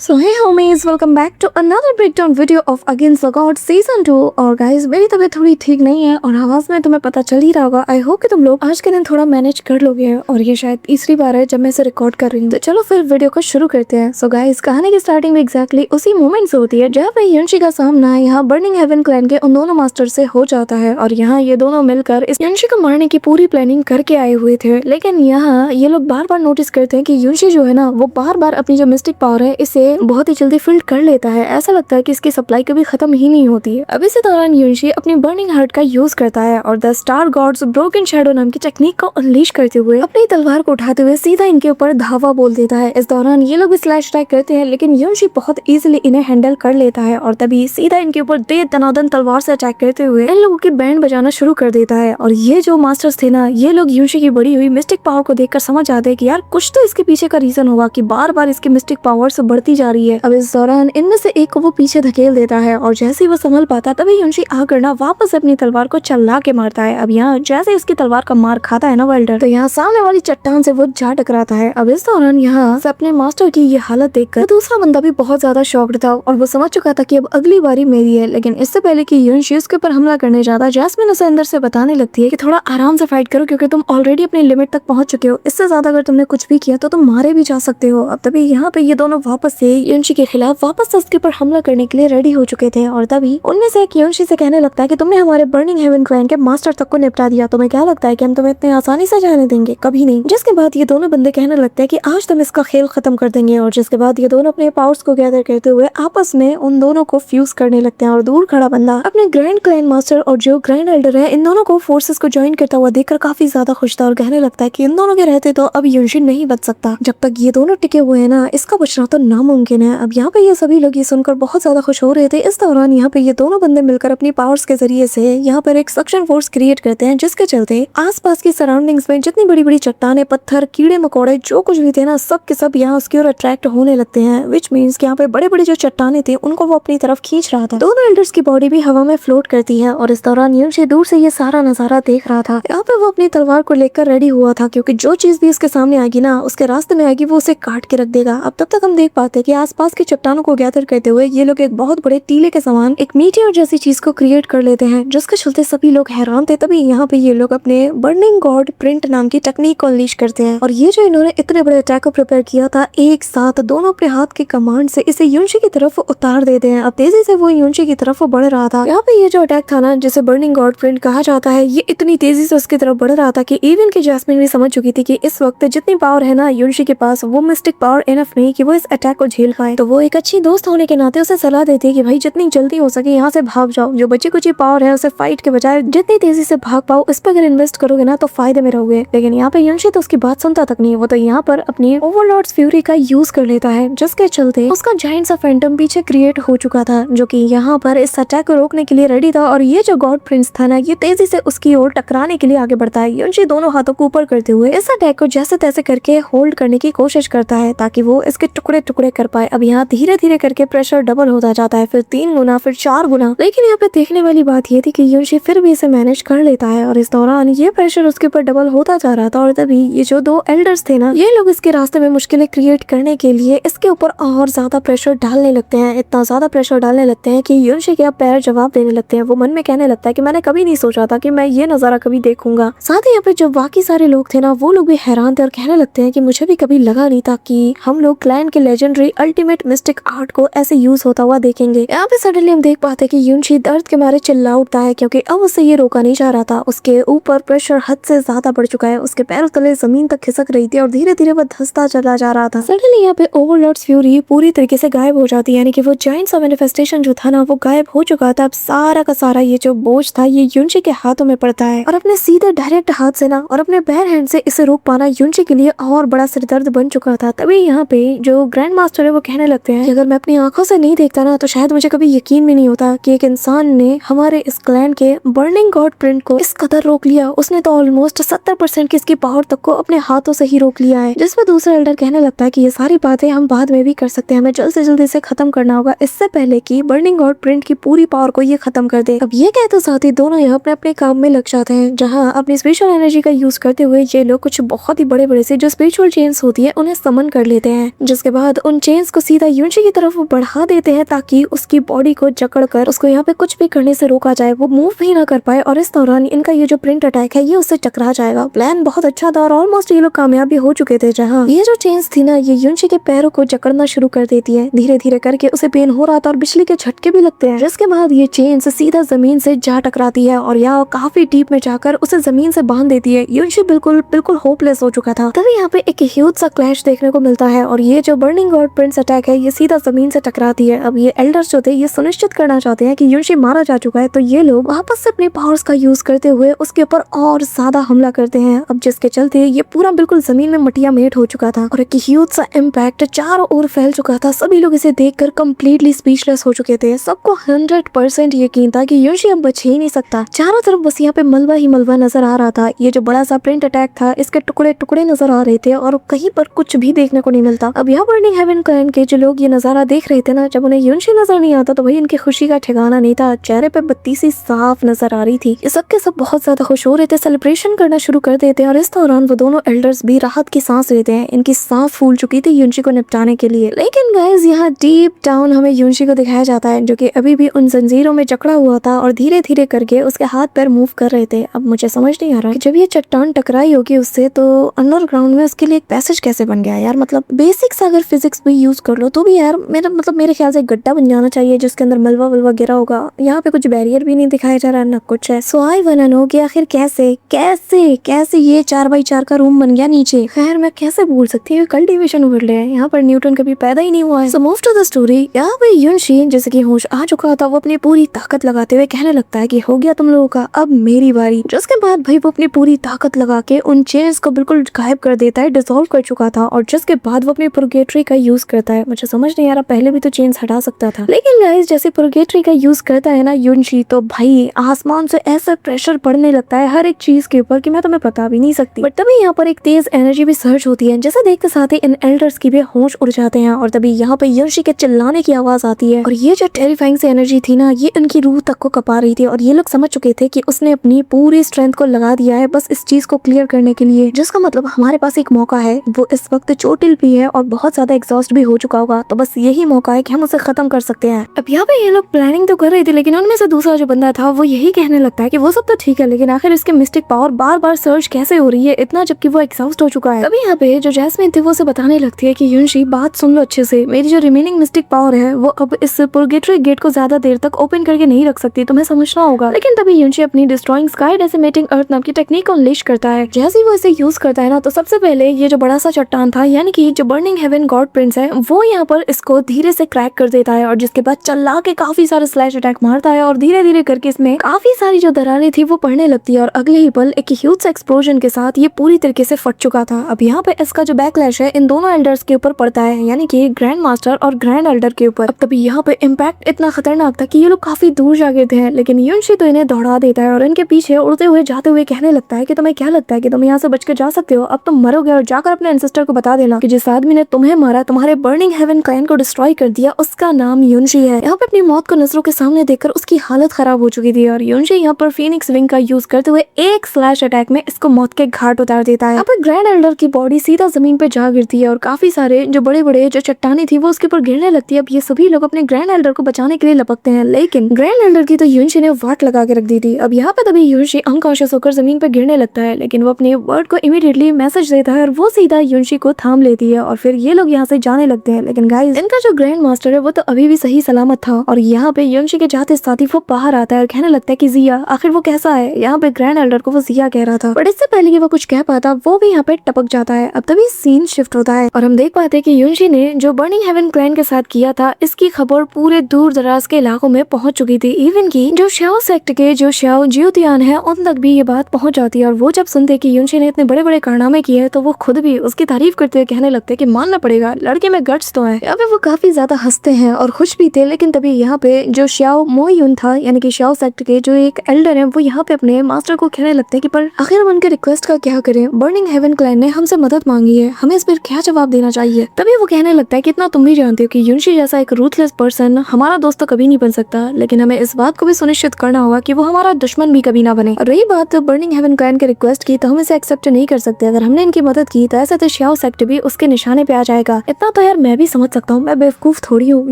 So hey homies, welcome back to another breakdown video of against the god season 2। और guys, मेरी तबीयत थोड़ी ठीक नहीं है और आवाज में तुम्हें पता चल ही रहा होगा। आई होप कि तुम लोग आज के दिन थोड़ा मैनेज कर लोगे। और ये शायद तीसरी बार है जब मैं इसे रिकॉर्ड कर रही हूँ, तो चलो फिर वीडियो को शुरू करते हैं। सो गाइस, कहानी की स्टार्टिंग में एग्जैक्टली उसी मोमेंट से होती है जहाँ पे युनशी का सामना यहाँ बर्निंग हेवन क्लैन के उन दोनों मास्टर से हो जाता है। और यहाँ ये दोनों मिलकर इस युनशी को मारने की पूरी प्लानिंग करके आए हुए थे। लेकिन यहाँ ये लोग बार बार नोटिस करते हैं कि युनशी जो है ना, वो बार बार अपनी जो मिस्टिक पावर है इसे बहुत ही जल्दी फिल्ड कर लेता है। ऐसा लगता है कि इसकी सप्लाई कभी खत्म ही नहीं होती है। अब इसी दौरान युनशी अपनी बर्निंग हार्ट का यूज करता है और the star gods broken shadow नाम की टेक्निक को अनलीश करते हुए अपनी तलवार को उठाते हुए सीधा इनके ऊपर धावा बोल देता है। इस दौरान ये लोग भी स्लैश अटैक करते हैं, लेकिन युनशी बहुत इजीली इन्हें हैंडल कर लेता है और तभी सीधा इनके ऊपर दे दनादन तलवार से अटैक करते हुए इन लोगों की बैंड बजाना शुरू कर देता है। और ये जो मास्टर्स थे ना, ये लोग युनशी की बढ़ी हुई मिस्टिक पावर को देखकर समझ जाते हैं कि यार कुछ तो इसके पीछे का रीजन होगा कि बार बार इसकी मिस्टिक पावर्स बढ़ती जा रही है। अब इस दौरान इनमें से एक को वो पीछे धकेल देता है और जैसे ही वो संभल पाता तभी युनशी आकर ना वापस अपनी तलवार को चला के मारता है। अब यहाँ जैसे उसकी तलवार का मार खाता है ना वेल्डर, तो यहाँ सामने वाली चट्टान से वो जा टकराता है। अब इस दौरान यहाँ से अपने मास्टर की ये हालत देखकर दूसरा बंदा भी बहुत ज्यादा शॉक्ड था और वो समझ चुका था कि अब अगली बारी मेरी है। लेकिन इससे पहले कि युनशी उसके ऊपर हमला करने जाता, जैस्मिन उसे अंदर से बताने लगती है कि थोड़ा आराम से फाइट करो क्योंकि तुम ऑलरेडी अपने लिमिट तक पहुंच चुके हो। इससे ज्यादा अगर तुमने कुछ भी किया तो तुम मारे भी जा सकते हो। अब तभी यहाँ पे ये दोनों वापस से युनशी के खिलाफ वापस उसके ऊपर हमला करने के लिए रेडी हो चुके थे। और तभी उनमें से एक युनशी से कहने लगता है कि तुमने हमारे बर्निंग हेवन क्लैन के मास्टर तक को निपटा दिया, तुम्हें क्या लगता है कि हम तुम्हें इतने आसानी से जाने देंगे? कभी नहीं। जिसके बाद ये दोनों बंदे कहने लगते हैं कि आज तुम इसका खेल खत्म कर देंगे। और जिसके बाद ये दोनों अपने पावर्स को गैदर करते हुए आपस में उन दोनों को फ्यूज करने लगते हैं। और दूर खड़ा बंदा अपने ग्रैंड क्लैन मास्टर और जो ग्रैंड एल्डर है, इन दोनों को फोर्सेस को ज्वाइन करता हुआ देखकर काफी ज्यादा खुश था और कहने लगता है कि इन दोनों के रहते तो अब युनशी नहीं बच सकता। जब तक ये दोनों टिके हुए हैं ना, इसका बचना तो नामुमकिन है। अब यहाँ पे ये सभी लोग ये सुनकर बहुत ज्यादा खुश हो रहे थे। इस दौरान यहाँ पे ये दोनों बंदे मिलकर अपनी पावर्स के जरिए से यहाँ पर एक सक्शन फोर्स क्रिएट करते हैं, जिसके चलते आसपास की सराउंडिंग्स में जितनी बड़ी बड़ी चट्टाने, पत्थर, कीड़े मकोड़े जो कुछ भी थे ना, सब के सब यहाँ उसकी ओर अट्रैक्ट होने लगते हैं। विच मीन्स कि यहाँ पे बड़े बड़े जो चट्टाने थे उनको वो अपनी तरफ खींच रहा था। दोनों एल्डर्स की बॉडी भी हवा में फ्लोट करती है और इस दौरान युनशी दूर से ये सारा नजारा देख रहा था। यहाँ पे वो अपनी तलवार को लेकर रेडी हुआ था क्योंकि जो चीज भी उसके सामने आएगी ना, उसके रास्ते में आएगी, वो उसे काट के रख देगा। अब तब तक हम देख पाते हैं कि आसपास की चट्टानों को गैदर करते हुए ये लोग एक बहुत बड़े टीले के समान एक मीटियोर जैसी चीज को क्रिएट कर लेते हैं, जिसके चलते सभी लोग हैरान थे। तभी यहाँ पे ये लोग अपने बर्निंग गॉड प्रिंट नाम की टेक्निक को अनलीश करते हैं और ये जो इन्होंने इतने बड़े अटैक को प्रिपेयर किया था, एक साथ दोनों अपने हाथ के कमांड से इसे युनशी की तरफ उतार देते हैं। अब तेजी से वो युनशी की तरफ बढ़ रहा था। यहाँ पे ये जो अटैक था ना, जिसे बर्निंग गॉड प्रिंट कहा जाता है, ये इतनी तेजी से उसकी तरफ बढ़ रहा था कि इवन की जैस्मिन भी समझ चुकी थी कि इस वक्त जितनी पावर है ना युनशी के पास, वो मिस्टिक पावर इनफ नहीं कि वो इस अटैक को झेल पाए। तो वो एक अच्छी दोस्त होने के नाते उसे सलाह देती है कि भाई जितनी जल्दी हो सके यहाँ से भाग जाओ। जो बची कुछ पावर है उसे फाइट के बजाय जितनी तेजी से भाग पाओ इस पर अगर इन्वेस्ट करोगे ना तो फायदे में रहोगे। लेकिन यहाँ पे युनशी तो उसकी बात सुनता तक नहीं। वो तो यहाँ पर अपनी ओवरलॉर्ड्स फ्यूरी का यूज कर लेता है, जिसके चलते उसका जायंट सा फैंटम पीछे क्रिएट हो चुका था, जो कि यहाँ पर इस अटैक को रोकने के लिए रेडी था। और ये जो गॉड प्रिंस था ना, ये तेजी से उसकी ओर टकराने के लिए आगे बढ़ता है। युनशी दोनों हाथों को ऊपर करते हुए इस अटैक को जैसे तैसे करके होल्ड करने की कोशिश करता है ताकि वो इसके टुकड़े टुकड़े कर पाए। अब यहाँ धीरे धीरे करके प्रेशर डबल होता जाता है, फिर 3 गुना, फिर 4 गुना। लेकिन यहाँ पे देखने वाली बात ये थी कि युनशी फिर भी इसे मैनेज कर लेता है और इस दौरान ये प्रेशर उसके ऊपर डबल होता जा रहा था। और तभी ये जो 2 एल्डर्स थे ना, ये लोग इसके रास्ते में मुश्किलें क्रिएट करने के लिए इसके ऊपर और ज्यादा प्रेशर डालने लगते हैं। इतना ज्यादा प्रेशर डालने लगते हैं कि युनशी के अब पैर जवाब देने लगते हैं। वो मन में कहने लगता है कि मैंने कभी नहीं सोचा था कि मैं ये नजारा कभी देखूंगा। साथ ही यहाँ पे जो बाकी सारे लोग थे ना, वो लोग भी हैरान थे और कहने लगते हैं कि मुझे भी कभी लगा नहीं था कि हम लोग क्लैन के लेजेंडरी अल्टीमेट मिस्टिक आर्ट को ऐसे यूज होता हुआ देखेंगे। यहाँ पे सडनली हम देख पाते हैं कि युनशी दर्द के मारे चिल्ला उठता है क्योंकि अब उससे ये रोका नहीं जा रहा था। उसके ऊपर प्रेशर हद से ज्यादा बढ़ चुका है। उसके पैरों तले जमीन तक खिसक रही थी और धीरे धीरे वो धंसता चला जा रहा था। सडनली यहाँ पे ओवरलॉर्ड्स फ्यूरी पूरी तरीके से गायब हो जाती है, यानी कि वो जायंट सा मैनिफेस्टेशन जो था ना, वो गायब हो चुका था। अब सारा का सारा ये जो बोझ था ये युनशी के हाथों में पड़ता है और अपने सीधे डायरेक्ट हाथ से ना और अपने बैर हैंड से इसे रोक पाना युनशी के लिए और बड़ा सिरदर्द बन चुका था। तभी यहाँ पे जो ग्रैंड मास्टर है वो कहने लगते हैं कि अगर मैं अपनी आंखों से नहीं देखता ना तो शायद मुझे कभी यकीन भी नहीं होता कि एक इंसान ने हमारे इस क्लैन के बर्निंग गॉड प्रिंट को इस कदर रोक लिया। उसने तो ऑलमोस्ट 70% की इसकी पावर तक को अपने हाथों से ही रोक लिया है। जिस पर दूसरा एल्डर कहने लगता है कि ये सारी बातें हम बाद में भी कर सकते हैं, हमें जल्द से जल्द इसे खत्म करना होगा इससे पहले कि बर्निंग गॉड प्रिंट की पूरी पावर को ये खत्म कर दे। अब ये कहते साथ ही दोनों यहाँ अपने अपने काम में लग जाते हैं, जहाँ अपनी स्पिरिचुअल एनर्जी का यूज करते हुए ये लोग कुछ बहुत ही बड़े बड़े से जो स्पिरिचुअल चेन्स होती है उन्हें समन कर लेते हैं। जिसके बाद उन चेन्स को सीधा युनशी की तरफ बढ़ा देते हैं ताकि उसकी बॉडी को जकड़कर उसको यहाँ पे कुछ भी करने से रोका जाए, वो मूव भी ना कर पाए और इस दौरान इनका ये जो प्रिंट अटैक है ये उससे टकरा जाएगा। प्लान बहुत अच्छा था और ऑलमोस्ट ये लोग कामयाब भी हो चुके थे। जहाँ ये जो चेन्स थी ना ये युनशी के पैरों को जकड़ना शुरू कर देती है, धीरे धीरे करके उसे पेन हो रहा था और बिजली के झटके भी लगते हैं, जिसके बाद ये चेन्स सीधा जमीन से जा टकराती है और यहाँ काफी डीप में जाकर उसे जमीन से बांध देती है। युनशी बिल्कुल बिल्कुल होपलेस हो चुका था। तभी यहाँ पे एक ह्यूज सा क्लैश देखने को मिलता है और ये जो बर्निंग गॉड प्रिंस अटैक है ये सीधा जमीन से टकराती है। अब ये एल्डर्स जो थे ये सुनिश्चित करना चाहते हैं कि युनशी मारा जा चुका है, तो ये लोग वापस से अपने पावर्स का यूज करते हुए उसके ऊपर और ज्यादा हमला करते हैं। अब जिसके चलते ये पूरा बिल्कुल जमीन में मटिया मेट हो चुका था और एक ह्यूज सा इम्पैक्ट चारों ओर फैल चुका था। सभी लोग इसे देखकर कंप्लीटली स्पीचलेस हो चुके थे। सबको 100% यकीन था कि युनशी अब बच ही नहीं सकता। चारों तरफ बस यहाँ पे मलबा ही मलबा नजर आ रहा था। ये जो बड़ा सा प्रिंट अटैक था इसके टुकड़े टुकड़े नजर आ रहे थे और कहीं पर कुछ भी देखने को नहीं मिलता। अब यहाँ बर्निंग हेवन क्लैन के जो लोग ये नजारा देख रहे थे ना, जब उन्हें युनशी नजर नहीं आता तो वही इनकी खुशी का ठिकाना नहीं था। चेहरे पे बत्ती सी साफ नजर आ रही थी। ये सब के सब बहुत ज्यादा खुश हो रहे थे, सेलिब्रेशन करना शुरू कर देते हैं और इस दौरान वो दोनों एल्डर्स भी राहत की सांस लेते हैं। इनकी सांस फूल चुकी थी युनशी को निपटाने के लिए। लेकिन गाइस यहाँ डीप डाउन हमें युनशी को दिखाया जाता है जो कि अभी भी उन जंजीरों में जकड़ा हुआ था और धीरे धीरे करके उसके हाथ पैर मूव कर रहे थे। अब मुझे समझ नहीं आ रहा कि जब ये चट्टान टकराई होगी उससे तो अंडरग्राउंड में उसके लिए एक पैसेज कैसे बन गया यार। मतलब बेसिक्स अगर फिजिक्स भी यूज कर लो तो भी यार मेरे ख्याल से गड्ढा बन जाना चाहिए जिसके अंदर मलबा वलबा गिरा होगा। यहाँ पे कुछ बैरियर भी नहीं दिखाया जा रहा, ना कुछ है। सो आई वांट टू नो कि आखिर कैसे कैसे कैसे ये 4x4 का रूम बन गया नीचे। खैर मैं कैसे भूल सकती हूँ, कल्टीवेशन उभर है यहाँ पर, न्यूटन कभी पैदा ही नहीं हुआ है। So move to the story. यहाँ पे युनशी जैसे कि होश आ चुका था वो अपनी पूरी ताकत लगाते हुए कहने लगता है कि हो गया तुम लोगों का, अब मेरी बारी। जिसके बाद भाई वो अपनी पूरी ताकत लगा के उन चेन्स को बिल्कुल गायब कर देता है, डिसॉल्व कर चुका था। और जिसके बाद वो अपनी पुर्गेटरी का यूज करता है। मुझे समझ नहीं आ रहा, पहले भी तो चेन्स हटा सकता था, लेकिन गाइस जैसे पुर्गेटरी का यूज करता है ना युनशी तो भाई आसमान से ऐसा प्रेशर पड़ने लगता है हर एक चीज के ऊपर कि मैं तुम्हें बता भी नहीं सकती। बट तभी यहाँ पर एक तेज एनर्जी भी सर्च होती है, जैसे देखते साथ ही इन एल्डर्स की भी होश उड़ जाते हैं और तभी यहाँ पे युनशी के चिल्लाने की आवाज आती है और ये जो टेरिफाइंग से एनर्जी थी ना ये इनकी रूह तक को कपा रही थी और ये लोग समझ चुके थे कि उसने अपनी पूरी स्ट्रेंथ को लगा दिया है बस इस चीज को क्लियर करने के लिए, जिसका मतलब हमारे पास एक मौका है। वो इस वक्त चोटिल भी है और बहुत ज्यादा एग्जॉस्ट भी हो चुका होगा, तो बस यही मौका है कि हम उसे खत्म कर सकते हैं। अब यहाँ पे ये लोग प्लानिंग तो कर रहे थे लेकिन उनमें से दूसरा जो बंदा था वो यही कहने लगता है कि वो सब तो ठीक है लेकिन आखिर इसके मिस्टिक पावर बार बार सर्च कैसे हो रही है इतना, जबकि वो एग्जॉस्ट हो चुका है। तभी यहाँ पे जो जैस्मिन थी वो उसे बताने लगती है कि युनशी बात सुन लो अच्छे से, मेरी जो रिमेनिंग मिस्टिक पावर है वो अब इस पुर्गेटरी गेट को ज्यादा देर तक ओपन करके नहीं रख सकती, तुम्हें समझना होगा। लेकिन तभी युनशी अपनी डिस्ट्रॉइंग स्काई डेसिमेटिंग अर्थ नाम की टेक्निक को अनलीश करता है। जैसे ही वो इसे यूज करता है ना तो सबसे पहले ये जो बड़ा सा चट्टान था यानी कि जो बर्निंग हेवन गॉड प्रिंस है वो यहाँ पर इसको धीरे से क्रैक कर देता है और जिसके बाद चला के काफी सारे स्लैश अटैक मारता है और धीरे धीरे करके इसमें काफी सारी जो दरारें थी वो पड़ने लगती है और अगले ही पल एक ह्यूज एक्सप्लोजन के साथ ये पूरी तरीके से फट चुका था। अब यहाँ पे इसका जो बैकलैश है इन दोनों एल्डर्स के ऊपर पड़ता है यानी कि ग्रैंड मास्टर और ग्रैंड एल्डर के ऊपर। अब तभी यहाँ पे इम्पैक्ट इतना खतरनाक था कि ये लोग काफी दूर जा गिरते हैं, लेकिन युनशी तो इन्हें दौड़ा देता है और इनके पीछे उड़ते हुए जाते हुए कहने लगता है कि तुम्हें क्या लगता है कि तुम यहाँ से बच के जा सकते हो? अब तुम मरोगे और जाकर अपने एंसेस्टर को बता देना कि जिस आदमी ने तुम्हें मारा, तुम्हारे बर्निंग हेवन क्लैन को डिस्ट्रॉय कर दिया, उसका नाम युनशी है। यहाँ पे अपनी मौत को नजरों के सामने देखकर उसकी हालत खराब हो चुकी थी और युनशी यहाँ पर फीनिक्स विंग का यूज करते हुए एक स्लैश अटैक में इसको मौत के घाट उतार देता है। यहाँ पे ग्रैंड एल्डर की बॉडी सीधा जमीन पे जा गिरती है और काफी सारे जो बड़े बड़े जो चट्टानी थी वो उसके ऊपर गिरने लगती है। अब ये सभी लोग अपने ग्रैंड एल्डर को बचाने के लिए लपकते हैं, लेकिन ग्रैंड एल्डर की तो युनशी ने वाट लगा के रख दी थी। अब यहाँ पे तभी युनशी अनकॉन्शियस होकर जमीन पे गिरने लगता है, लेकिन वो अपने वर्ड को इमीडिएटली मैसेज देता है और वो सीधा युनशी को थाम लेती है और फिर ये लोग यहाँ से जाने लगते हैं। लेकिन गाइस इनका जो ग्रैंड मास्टर है वो तो अभी भी सही सलामत था और यहाँ पे युनशी के जाते साथ ही वो बाहर आता है और कहने लगता है कि जिया आखिर वो कैसा है। यहाँ पे ग्रैंड एल्डर को वो जिया कह रहा था, बट इससे पहले कि वो कुछ कह पाता वो भी यहाँ पे टपक जाता है। अब तभी सीन शिफ्ट होता है और हम देख पाते हैं कि युनशी ने जो बर्निंग हेवन क्लैन के साथ किया था इसकी खबर पूरे दूर दराज के इलाकों में पहुंच चुकी थी। इवन की जो श्याओ सेक्ट के जो श्याओ जियोतियान है उन तक भी ये बात पहुंच जाती है और वो जब सुनते कि युनशी ने इतने बड़े बड़े कारनामे किए तो वो खुद भी उसकी तारीफ करते हुए कहने लगते कि मानना पड़ेगा लड़के में गट्स तो है। यहाँ पे वो काफी ज्यादा हंसते हैं और खुश भी थे। लेकिन तभी यहाँ पे जो श्याओ मोयुन था यानी कि श्याओ सेक्ट के जो एक एल्डर है वो यहाँ पे अपने मास्टर को कहने लगते हैं कि पर आखिर हम उनके रिक्वेस्ट का क्या करें, बर्निंग हेवन क्लैन ने हमसे मदद मांगी है, हमें इस पर क्या जवाब देना चाहिए। तभी वो कहने लगता है कि इतना तुम भी जानते हो कि युनशी जैसा एक रूथलेस पर्सन हमारा दोस्त तो कभी नहीं बन सकता, लेकिन हमें इस बात को भी सुनिश्चित करना होगा कि वो हमारा दुश्मन भी कभी ना बने। और रही बात बर्निंग हेवन क्लैन के रिक्वेस्ट की तो हम इसे एक्सेप्ट नहीं कर सकते। अगर हमने इनकी मदद की तो ऐसा तो श्याओ सेक्ट भी उसके निशाने पे आ जाएगा। इतना इतना तो यार मैं भी समझ सकता हूँ, मैं बेवकूफ थोड़ी हूँ।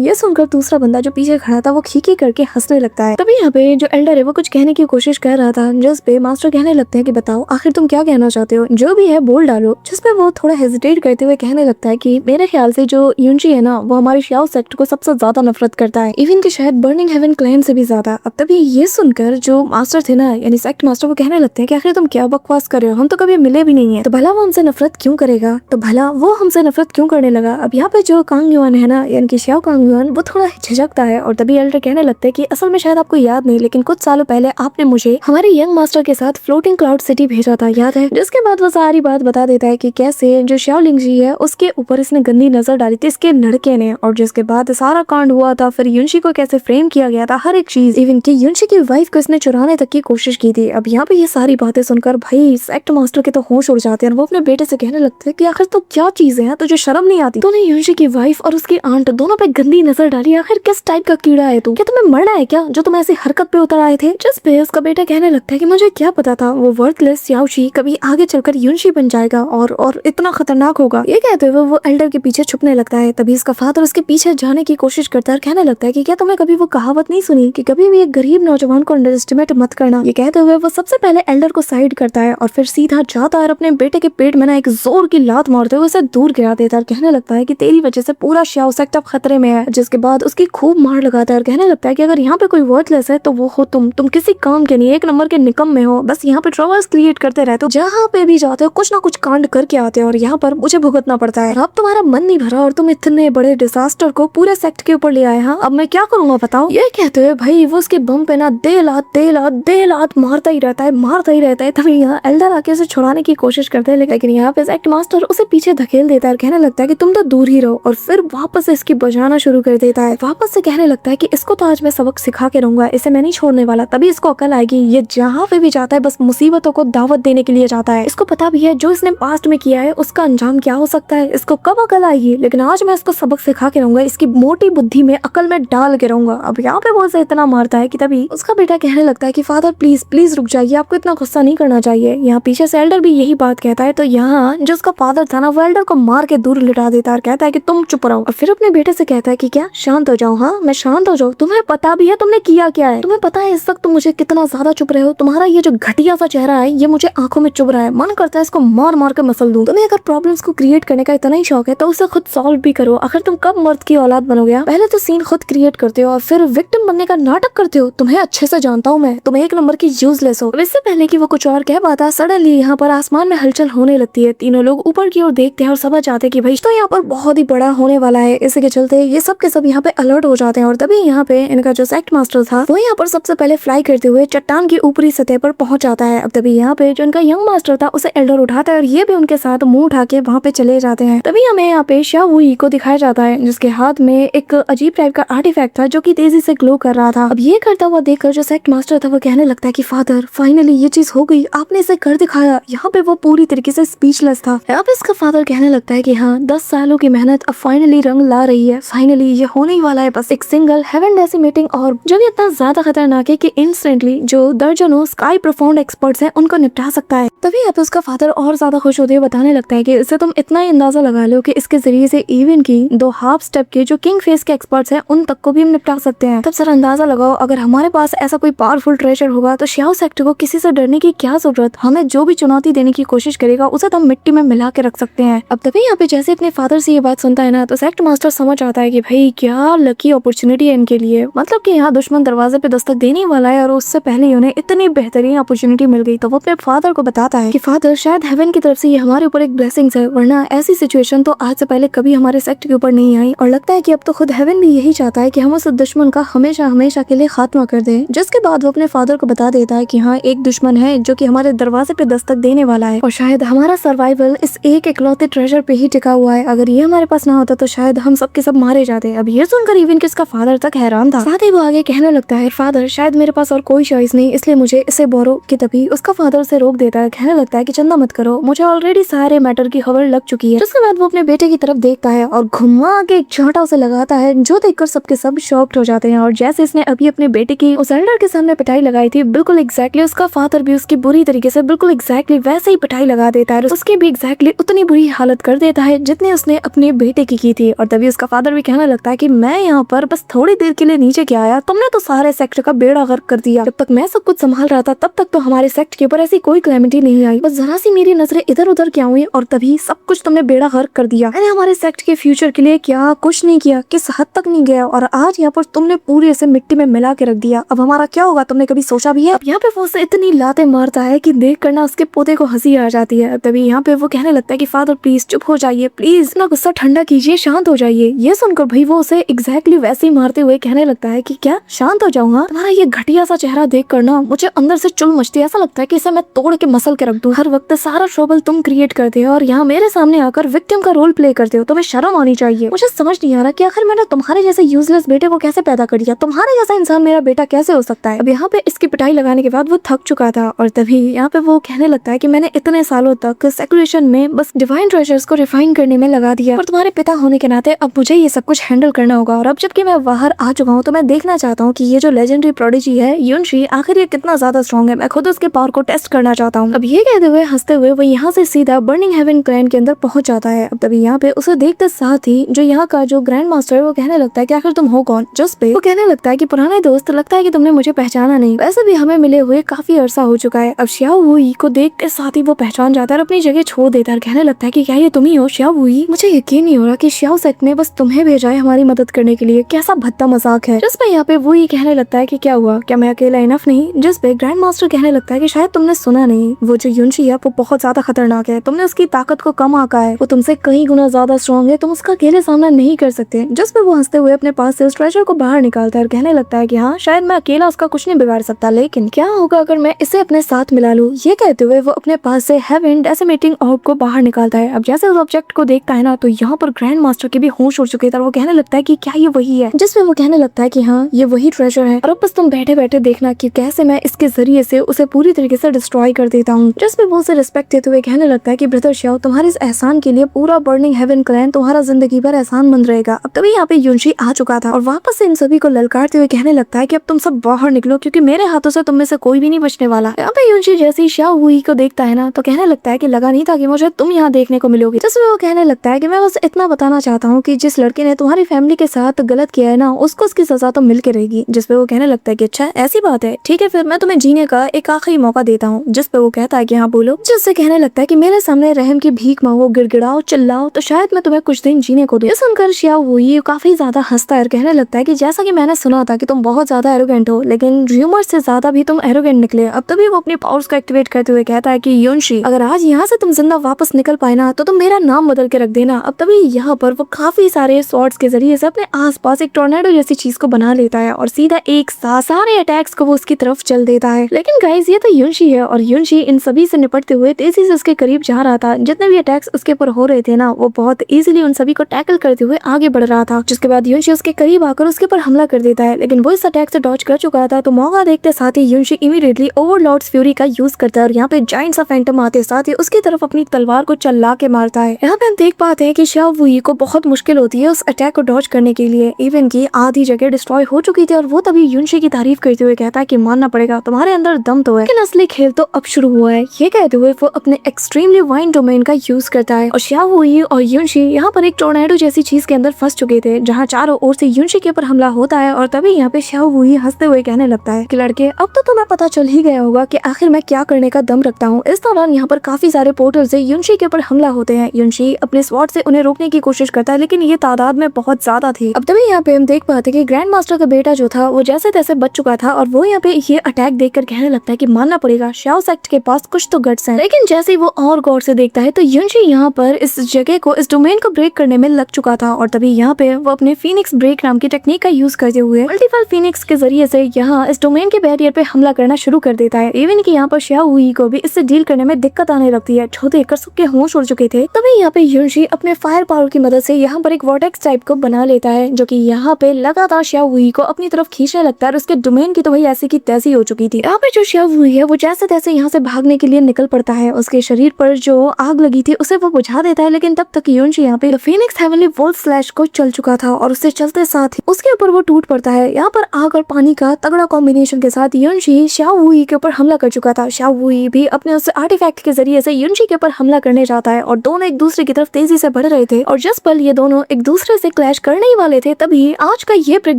ये सुनकर दूसरा बंदा जो पीछे खड़ा था वो खीखी करके हंसने लगता है। तभी यहाँ पे जो एल्डर है वो कुछ कहने की कोशिश कर रहा था, जिस पे मास्टर कहने लगते हैं कि बताओ आखिर तुम क्या कहना चाहते हो, जो भी है बोल डालो। जिस पे वो थोड़ा हेजिटेट करते हुए कहने लगता है कि मेरे ख्याल से जो यूनची है ना वो हमारे शाओ सेक्ट को सबसे ज्यादा नफरत करता है, इवन कि शायद बर्निंग हेवन क्लैन से भी ज्यादा। अब तभी ये सुनकर जो मास्टर थे ना यानी सेक्ट मास्टर वो कहने लगते हैं कि आखिर तुम क्या बकवास कर रहे हो, हम तो कभी मिले भी नहीं है, तो भला वो हमसे नफरत क्यों करेगा, तो भला वो हमसे नफरत क्यों करने लगा। अब यहाँ पे जो कांग युआन है ना यानी कि शाओ कांग युआन वो थोड़ा झिझकता है और तभी एल्डर कहने लगते हैं कि असल में शायद आपको याद नहीं, लेकिन कुछ सालों पहले आपने मुझे हमारे यंग मास्टर के साथ फ्लोटिंग क्लाउड सिटी भेजा था, याद है। जिसके बाद वो सारी बात बता देता है कि कैसे जो शाओ लिंग जी है उसके ऊपर इसने गंदी नजर डाली थी इसके लड़के ने, और जिसके बाद सारा कांड हुआ था, फिर यूनशी को कैसे फ्रेम किया गया था, हर एक चीज, इवन कि यूनशी की वाइफ को इसने चुराने तक की कोशिश की थी। अब यहाँ पे ये सारी बातें सुनकर भाई सेक्ट मास्टर के तो होश उड़ जाते हैं और वो अपने बेटे से कहने लगते हैं कि आखिर तो क्या चीजें हैं, तुझे शर्म नहीं आती, तूने यूनशी की वाइफ और उसकी आंट दोनों पे गंदी नजर डाली, आखिर किस टाइप का कीड़ा है तू, क्या तुम्हें मरना है क्या जो तुम ऐसी हरकत पे उतर आए थे। जिस पे उसका बेटा कहने लगता है कि मुझे क्या पता था वो वर्थलेस याओशी कभी आगे चलकर यूनशी बन जाएगा और इतना खतरनाक होगा। ये कहते हुए वो एल्डर के पीछे छुपने लगता है। तभी इसका फादर उसके पीछे जाने की कोशिश करता है, कहने लगता है कि क्या तुम्हें कभी वो कहावत नहीं सुनी कि कभी भी एक गरीब नौजवान को अंडर एस्टिमेट मत करना। ये कहते हुए वो सबसे पहले एल्डर को साइड करता है और फिर सीधा जाता है और अपने बेटे के पेट में ना एक जोर की लात मारते हुए उसे दूर गिरा देता है। कहने लगता है कि तेरी वजह से पूरा शाओ सेक्ट अब खतरे में है। जिसके बाद उसकी खूब मार लगाता है और कहने लगता है कि अगर यहाँ पे कोई वर्थलेस है तो वो हो तुम किसी काम के नहीं, एक नंबर के निकम में हो, बस यहाँ पे ट्रबल्स क्रिएट करते रहते हो, जहाँ पे भी जाते हो कुछ ना कुछ कांड करके आते हो और यहाँ पर मुझे भुगतना पड़ता है। अब तुम्हारा मन नहीं भरा और तुम इतने बड़े डिजास्टर को पूरे सेक्ट के ऊपर ले आए। हाँ अब मैं क्या करूंगा बताओ। ये कहते हुए भाई वो उसके बम पे ना दे लात मारता ही रहता है। तभी यहाँ एल्डर आके उसे छुड़ाने की कोशिश करते हैं, लेकिन यहाँ पे सेक्ट मास्टर उसे पीछे धकेल देता है और कहने लगता है कि तुम तो दूर ही रहो, और फिर वापस से इसकी बजाना शुरू कर देता है। वापस से कहने लगता है कि इसको तो आज मैं सबक सिखा के रहूंगा, इसे मैं नहीं छोड़ने वाला। तभी इसको अकल आएगी, ये जहाँ पे भी जाता है बस मुसीबतों को दावत देने के लिए जाता है। इसको पता भी है जो इसने पास्ट में किया है उसका अंजाम क्या हो सकता है, इसको कब अकल आएगी, लेकिन आज मैं इसको सबक सिखा के रहूंगा, इसकी मोटी बुद्धि में अकल में डाल के रहूंगा। अब यहाँ पे वो उसे इतना मारता है कि तभी उसका बेटा कहने लगता है कि फादर प्लीज रुक जाइए, आपको इतना गुस्सा नहीं करना चाहिए। यहाँ पीछे से एल्डर भी यही बात कहता है, तो यहाँ जो उसका फादर था ना वो एल्डर को मार के दूर लिटा देता है, कहता है कि तुम चुप रहो, और फिर अपने बेटे से कहता है कि क्या शांत हो जाओ, हाँ मैं शांत हो जाओ, तुम्हें पता भी है तुमने किया क्या है, तुम्हें पता है इस वक्त तुम मुझे कितना ज्यादा चुप रहे हो, तुम्हारा ये जो घटिया सा चेहरा है ये मुझे आंखों में चुभ रहा है, मन करता है इसको मार मार कर मसल दूं। तुम्हें अगर प्रॉब्लम्स को क्रिएट करने का इतना ही शौक है तो उसे खुद सॉल्व भी करो, आखिर तुम कब मर्द की औलाद बनोगे। पहले तो सीन खुद क्रिएट करते हो और फिर विक्टिम बनने का नाटक करते हो, तुम्हें अच्छे से जानता हूँ मैं, तुम एक नंबर की यूजलेस हो। इससे पहले कि वो कुछ और कह पाता सडनली यहाँ पर आसमान में हलचल होने लगती है। तीनों लोग ऊपर की ओर देखते हैं और समझ जाते हैं कि भाई तो यहाँ पर बहुत ही बड़ा होने वाला है। इसी के चलते ये सब के सब यहाँ पे अलर्ट हो जाते हैं और तभी यहाँ पे इनका जो सेक्ट मास्टर था वो यहाँ पर सबसे पहले फ्लाई करते हुए चट्टान की ऊपरी सतह पर पहुंच जाता है। अब तभी यहाँ पे जो इनका यंग मास्टर था उसे एल्डर उठाता है और ये भी उनके साथ मुंह उठा के वहाँ पे चले जाते हैं। तभी हमें यहाँ पे शाओ को दिखाया जाता है जिसके हाथ में एक अजीब टाइप का आर्टिफैक्ट था जो कि तेजी से ग्लो कर रहा था। अब ये करता हुआ देखकर जो सेक्ट मास्टर था वो कहने लगता है कि फादर फाइनली ये चीज हो गई, आपने इसे कर दिखाया। यहाँ पे वो पूरी तरीके से स्पीचलेस था। अब इसका फादर कहने लगता है कि हाँ 10 सालों की मेहनत अब फाइनली रंग ला रही है, फाइनली ये होने ही वाला है, बस एक सिंगल हेवन जैसी मीटिंग और जो भी इतना ज्यादा खतरनाक है कि इंस्टेंटली जो दर्जनों स्काई प्रोफाउंड एक्सपर्ट्स हैं उनको निपटा सकता है। तभी अब उसका फादर और ज्यादा खुश होते हुए बताने लगता है कि इससे तुम इतना ही अंदाजा लगा लो कि इसके जरिए से इवन की 2 हाफ स्टेप के जो किंग फेस के एक्सपर्ट्स हैं उन तक को भी हम निपटा सकते हैं। तब सर अंदाजा लगाओ अगर हमारे पास ऐसा कोई पावरफुल ट्रेजर होगा तो शाओ सेक्ट को किसी से डरने की क्या जरूरत, हमें जो भी चुनौती देने की कोशिश करेगा उसे तो हम मिट्टी में मिला के रख सकते हैं। अब तभी यहाँ पे जैसे अपने फादर से ये बात सुनता है ना तो सेक्ट मास्टर समझ आता है कि भाई क्या लकी अपॉर्चुनिटी है इनके लिए, मतलब कि यहाँ दुश्मन दरवाजे पे दस्तक देने वाला है और उससे पहले ही उन्हें इतनी बेहतरीन अपॉर्चुनिटी मिल गई। तो वो अपने फादर को बताता है कि फादर शायद हेवन की तरफ से ये हमारे ऊपर एक ब्लेसिंग्स है, वरना ऐसी सिचुएशन तो आज से पहले कभी हमारे सेक्ट के ऊपर नहीं आई और लगता है कि अब तो खुद हेवन भी यही चाहता है कि हम उस दुश्मन का हमेशा हमेशा के लिए खात्मा कर दें। जिसके बाद वो अपने फादर को बता देता है कि हाँ एक दुश्मन है जो कि हमारे दरवाजे पे दस्तक देने वाला है और शायद हमारा सर्वाइवल इस एक इकलौते ट्रेजर पे ही टिका हुआ है, अगर ये हमारे पास ना होता तो शायद हम सब के सब मारे जाते। अब ये सुनकर इवन किसका फादर तक हैरान था। साथ ही वो आगे कहने लगता है फादर शायद मेरे पास और कोई चॉइस नहीं इसलिए मुझे इसे बोरो कि तभी उसका फादर से रोक देता है। कहने लगता है कि चिंता मत करो, मुझे ऑलरेडी सारे मैटर की खबर लग चुकी है। उसके बाद वो अपने बेटे की तरफ देखता है और घुमा के एक चांटा उसे लगाता है जो देखकर सबके सब शॉक्ड हो जाते हैं। और जैसे इसने अभी अपने बेटे की उस एल्डर के सामने पिटाई लगाई थी बिल्कुल एग्जैक्टली उसका फादर भी उसकी बुरी तरीके से बिल्कुल एग्जैक्टली वैसे ही पिटाई लगा देता है, उसकी भी एग्जैक्टली उतनी बुरी हालत कर देता है जितनी उसने अपने बेटे की थी। और तभी उसका फादर भी कहने लगता है कि मैं यहाँ पर बस थोड़ी देर के लिए नीचे क्या आया, तुमने तो सारे सेक्ट का बेड़ा गर्क कर दिया। जब तक मैं सब कुछ संभाल रहा था तब तक तो हमारे सेक्ट के ऊपर ऐसी कोई कैलेमिटी नहीं आई, बस जरा सी मेरी नजरें इधर उधर क्या हुई और तभी सब कुछ तुमने बेड़ा गर्क कर दिया। मैंने हमारे सेक्ट के फ्यूचर के लिए क्या कुछ नहीं किया, किस हद तक नहीं गया, और आज यहाँ पर तुमने पूरी ऐसे मिट्टी में मिला के रख दिया। अब हमारा क्या होगा तुमने कभी सोचा भी है? अब यहाँ पे वो उसे इतनी लातें मारता है कि देख करना उसके पोते को हंसी आ जाती है। तभी यहाँ पे वो कहने लगता है कि फादर प्लीज चुप हो जाइए, प्लीज अपना गुस्सा ठंडा कीजिए, शांत हो जाइए। ये सुनकर भाई वो उसे एग्जैक्टली वैसे ही मारते हुए कहने लगता है कि क्या शांत हो जाऊंगा? तुम्हारा ये घटिया सा चेहरा देख करना मुझे अंदर से चुल मचती है, ऐसा लगता है कि इसे मैं तोड़ के मसल के रख दूं। हर वक्त सारा ट्रबल तुम क्रिएट करते हो और यहाँ मेरे सामने आकर विक्टिम का रोल प्ले करते हो, तुम्हें शर्म आनी चाहिए। मुझे समझ नहीं आ रहा कि आखिर मैंने तुम्हारे जैसे यूजलेस बेटे को कैसे पैदा कर दिया, तुम्हारे जैसा इंसान मेरा बेटा कैसे हो सकता है? अब यहाँ पे इसकी पिटाई लगाने के बाद वो थक चुका था और तभी यहाँ पे वो कहने लगता है कि मैंने इतने सालों तक सेक्युलेशन में बस डिवाइन ट्रेजर्स को रिफाइन करने में लगा दिया, और तुम्हारे पिता होने के नाते अब मुझे ये सब कुछ हैंडल करना होगा। और अब जबकि मैं बाहर आ चुका हूँ तो मैं देखना चाहता हूँ कि ये जो लेजेंडरी प्रोडिजी है युनशी आखिर ये कितना ज्यादा स्ट्रॉन्ग है, मैं खुद उसके पावर को टेस्ट करना चाहता हूँ। अब ये कहते हुए हंसते हुए वो यहाँ से सीधा बर्निंग हेवन क्लैन के अंदर पहुंच जाता है। अब तभी यहाँ पे उसे देखते साथ ही जो यहाँ का जो ग्रैंड मास्टर है वो कहने लगता है कि आखिर तुम हो कौन? जिस पे वो कहने लगता है कि पुराने दोस्त, लगता है कि तुमने मुझे पहचाना नहीं, वैसे भी हमें मिले हुए काफी अरसा हो चुका है। अब श्याओ वुई को देखते साथ ही वो पहचान जाता है और अपनी जगह छोड़ देता है, कहने लगता है कि क्या ये तुम ही हो श्याओ वुई? मुझे यकीन नहीं हो रहा कि श्याओ सेक्ट ने बस तुम्हें भेजा है हमारी मदद करने के लिए, कैसा भद्दा मजाक है। जिस पे यहाँ पे वो ही कहने लगता है कि क्या हुआ, क्या मैं अकेला इनफ नहीं? जिस पे ग्रैंड मास्टर कहने लगता है कि शायद तुमने सुना नहीं, वो जो युनशी है वो बहुत ज्यादा खतरनाक है, तुमने उसकी ताकत को कम आंका है, वो तुमसे कई गुना ज्यादा स्ट्रॉन्ग है, तुम उसका अकेले सामना नहीं कर सकते। जिस पे वो हंसते हुए अपने पास से उस ट्रेजर को बाहर निकालता है और कहने लगता है कि हाँ शायद मैं अकेला उसका कुछ नहीं बिगाड़ सकता, लेकिन क्या होगा अगर मैं इसे अपने साथ मिला लूं? ये कहते हुए वो अपने पास से हेवन डेसिमेटिंग ऑर्ब को बाहर निकालता है। अब जैसे उस ऑब्जेक्ट को देखता है ना तो यहाँ पर ग्रैंड मास्टर के भी होश उड़ चुके थे और वो कहने लगता है कि क्या ये वही है? जिसमें वो कहने लगता है कि हाँ ये वही ट्रेजर है और अब बस तुम बैठे बैठे देखना कि कैसे मैं इसके जरिए से उसे पूरी तरीके से डिस्ट्रॉय कर देता हूँ। जिसमें वो उसे रिस्पेक्ट देते हुए कहने लगता है कि ब्रदर श्याओ तुम्हारे इस एहसान के लिए पूरा बर्निंग हेवन क्लैन तुम्हारा जिंदगी भर एहसान बंद रहेगा। अब तभी यहाँ पे युनशी आ चुका था और वापस से इन सभी को ललकारते हुए कहने लगता है कि अब तुम सब बाहर निकलो क्योंकि मेरे हाथों से तुम में से कोई भी नहीं बचने वाला। यहाँ पे युनशी जैसे ही श्याओ वुई को देखता है ना तो कहने लगता है कि लगा नहीं था कि मुझे तुम यहाँ देखने को मिलोगी। जिसमें वो कहने लगता है कि मैं बस इतना बताना चाहता हूँ कि जिस लड़के ने तुम्हारी फैमिली के साथ गलत किया है ना उसको उसकी सजा तो मिल के रहेगी। जिसपे वो कहने लगता है कि अच्छा ऐसी बात है, ठीक है फिर मैं तुम्हें जीने का एक आखिरी मौका देता हूँ। जिसपे वो कहता है कि हाँ बोलो। जिससे कहने लगता है कि मेरे सामने रहम की भीख मांगो, गिड़गिड़ाओ, चिल्लाओ तो शायद मैं तुम्हें कुछ दिन जीने को दूं। ये सुनकर श्याओ वुई काफी ज्यादा हंसता है और कहने लगता है कि जैसा कि मैंने सुना था कि तुम बहुत ज्यादा एरोगेंट हो, लेकिन र्यूमर से ज्यादा भी तुम एरोगेंट निकले। अब तभी वो अपनी पावर्स को एक्टिवेट करते हुए कहता है कि युनशी अगर आज यहाँ से तुम जिंदा वापस निकल पाए ना तो तुम मेरा नाम बदल के रख देना। अब तभी यहाँ पर वो काफी सारे स्वॉर्ड्स के जरिए से अपने आसपास एक टोर्नेडो जैसी चीज को बना लेता है और सीधा एक साथ सारे अटैक्स को वो उसकी तरफ चल देता है। लेकिन गाइस ये तो युनशी है और युनशी इन सभी से निपटते हुए तेजी से उसके करीब जा रहा था। जितने भी अटैक्स उसके ऊपर हो रहे थे ना वो बहुत इजीली उन सभी को टैकल करते हुए आगे बढ़ रहा था। जिसके बाद युनशी उसके करीब आकर उसके ऊपर हमला कर देता है, लेकिन वो इस अटैक से डॉज कर चुका था। तो मौका देखते साथ ही युनशी इमीडिएटली ओवरलॉर्ड्स फ्यूरी का यूज करता है और यहाँ पे जायंट सा फैंटम आते साथ ही उसकी तरफ अपनी तलवार को चला के मारता है। यहाँ पे हम देख पाते हैं कि श्याओ वुई को बहुत मुश्किल होती है उस अटैक को डॉज करने के लिए। इवन की आधी जगह डिस्ट्रॉय हो चुकी थी और वो तभी युनशी की तारीफ करते हुए कहता है कि मानना पड़ेगा तुम्हारे अंदर दम तो है, लेकिन असली खेल तो अब शुरू हुआ है। ये कहते हुए वो अपने एक्सट्रीमली वाइन डोमेन का यूज करता है और श्याओ वुई और युनशी यहाँ पर एक टोर्नेडो जैसी चीज के अंदर फंस चुके थे जहाँ चारों ओर से युनशी के ऊपर हमला होता है। और तभी यहाँ पे श्याओ वुई हंसते हुए कहने लगता है कि लड़के अब तो तुम्हें पता चल ही गया होगा कि आखिर मैं क्या करने का दम रखता हूँ। इस दौरान यहाँ पर काफी सारे पोर्टल से युनशी के ऊपर हमला होते हैं। युनशी अपने स्वॉर्ड से उन्हें रोकने की कोशिश करता है लेकिन ये तादाद में बहुत ज्यादा थी। अब तभी यहाँ पे हम देख पाते कि ग्रैंड मास्टर का बेटा जो था वो जैसे तैसे बच चुका था और वो यहाँ पे ये अटैक देखकर कहने लगता है कि मानना पड़ेगा श्याओ सेक्ट के पास कुछ तो गट्स हैं। लेकिन जैसे ही वो और गौर से देखता है तो युनशी यहाँ पर इस जगह को, इस डोमेन को ब्रेक करने में लग चुका था और तभी यहाँ पे वो अपने फीनिक्स ब्रेक नाम की टेक्निक का यूज करते हुए मल्टीपल फीनिक्स के जरिए से यहाँ इस डोमेन के बैरियर पे हमला करना शुरू कर देता है। इवन की यहाँ पर श्याओ वुई को भी इससे डील करने में दिक्कत आने लगती है। जो देखकर सबके होश उड़ चुके थे। तभी यहाँ पे युनशी अपने फायर पावर की मदद से यहाँ पर एक वॉर्टेक्स टाइप को बना लेता है जो कि यहाँ पे लगातार श्याओ वुई को अपनी तरफ खींचने लगता है और उसके डोमेन की तो वही ऐसी की तैसी हो चुकी थी। यहाँ पे जो श्याओ वुई है वो जैसे तैसे यहाँ से भागने के लिए निकल पड़ता है। उसके शरीर पर जो आग लगी थी उसे वो बुझा देता है, लेकिन तब तक युनशी यहाँ पे फीनिक्स हेवनली वोल्ट स्लैश को चल चुका था और उससे चलते साथ ही उसके ऊपर वो टूट पड़ता है। यहाँ पर आग और पानी का तगड़ा कॉम्बिनेशन के साथ युनशी श्याओ वुई के ऊपर हमला कर चुका था। श्याओ वुई भी अपने उस आर्टिफैक्ट के जरिए से युनशी के ऊपर हमला करने जाता है और दोनों एक दूसरे की तरफ तेजी से बढ़ रहे थे और जिस पल ये दोनों एक दूसरे से क्लैश करने ही वाले थे तभी आज का ये ब्रेक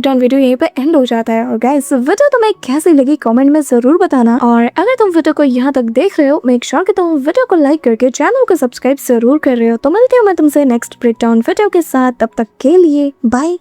डाउन वीडियो यहीं पे एंड हो जाता है। और गाइस वीडियो तुम्हें कैसी लगी कमेंट में जरूर बताना, और अगर तुम वीडियो को यहाँ तक देख रहे हो मेक श्योर कि तुम वीडियो को लाइक करके चैनल को सब्सक्राइब जरूर कर रहे हो। तो मिलती हूँ मैं तुमसे नेक्स्ट ब्रेक डाउन वीडियो के साथ, तब तक के लिए बाय।